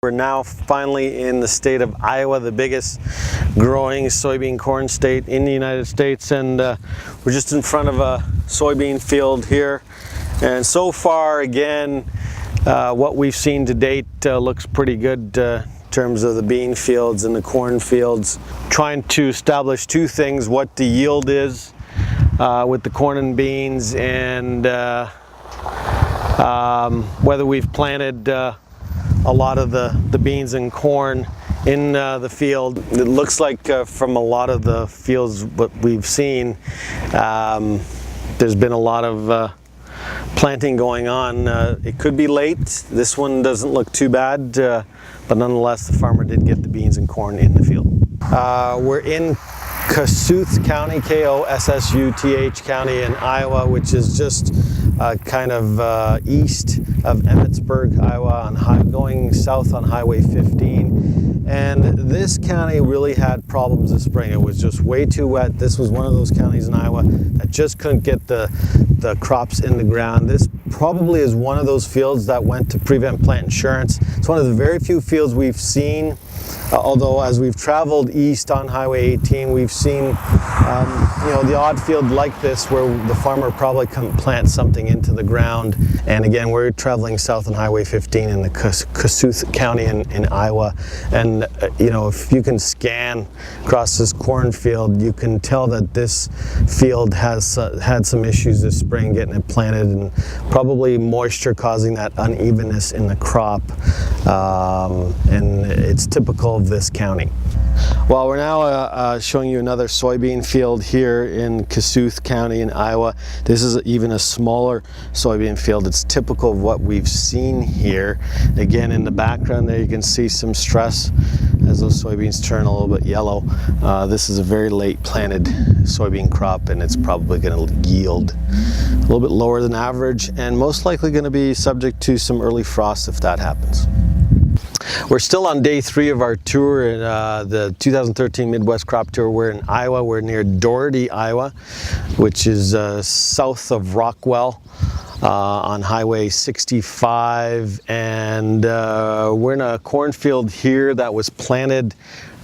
We're now finally in the state of Iowa, the biggest growing soybean corn state in the United States, and we're just in front of a soybean field here. And so far, again, what we've seen to date looks pretty good in terms of the bean fields and the corn fields. Trying to establish two things: what the yield is with the corn and beans, and whether we've planted a lot of the beans and corn in the field. It looks like from a lot of the fields what we've seen, there's been a lot of planting going on. It could be late. This one doesn't look too bad, but nonetheless the farmer did get the beans and corn in the field. We're in Kossuth County, K-O-S-S-U-T-H County in Iowa, which is just kind of east of Emmitsburg, Iowa, going south on Highway 15. And this county really had problems this spring. It was just way too wet. This was one of those counties in Iowa that just couldn't get the crops in the ground. This probably is one of those fields that went to prevent plant insurance. It's one of the very few fields we've seen, although as we've traveled east on Highway 18, we've seen the odd field like this where the farmer probably couldn't plant something into the ground. And again, we're traveling south on Highway 15 in the Kossuth County in Iowa. And if you can scan across this cornfield, you can tell that this field has had some issues this spring getting it planted, and probably moisture causing that unevenness in the crop. And it's typical of this county. Well, we're now showing you another soybean field here in Kossuth County in Iowa. This is even a smaller soybean field. It's typical of what we've seen here. Again, in the background there you can see some stress as those soybeans turn a little bit yellow. This is a very late planted soybean crop, and it's probably going to yield a little bit lower than average, and most likely going to be subject to some early frost if that happens. We're still on day 3 of our tour, in the 2013 Midwest Crop Tour. We're in Iowa. We're near Doherty, Iowa, which is south of Rockwell on Highway 65. And we're in a cornfield here that was planted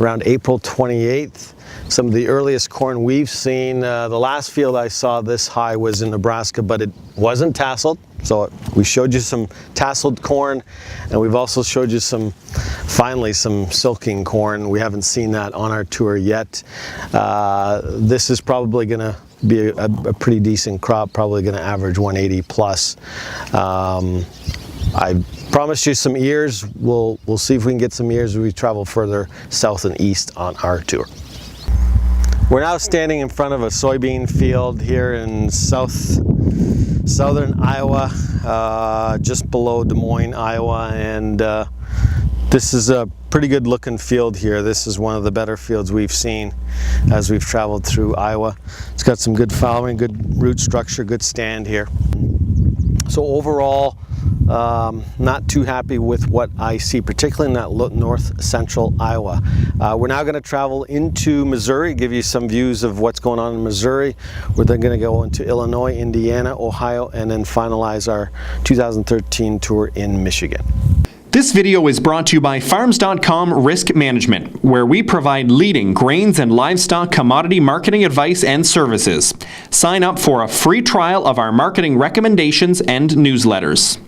around April 28th. Some of the earliest corn we've seen. The last field I saw this high was in Nebraska, but it wasn't tasseled. So we showed you some tasseled corn, and we've also showed you finally some silking corn. We haven't seen that on our tour yet. This is probably going to be a pretty decent crop, probably going to average 180 plus. I promised you some ears. We'll see if we can get some ears as we travel further south and east on our tour. We're now standing in front of a soybean field here in southern Iowa, just below Des Moines, Iowa, and this is a pretty good looking field here. This is one of the better fields we've seen as we've traveled through Iowa. It's got some good flowering, good root structure, good stand here. So overall, not too happy with what I see, particularly in that north central Iowa. We're now going to travel into Missouri, give you some views of what's going on in Missouri. We're then going to go into Illinois, Indiana, Ohio, and then finalize our 2013 tour in Michigan. This video is brought to you by Farms.com Risk Management, where we provide leading grains and livestock commodity marketing advice and services. Sign up for a free trial of our marketing recommendations and newsletters.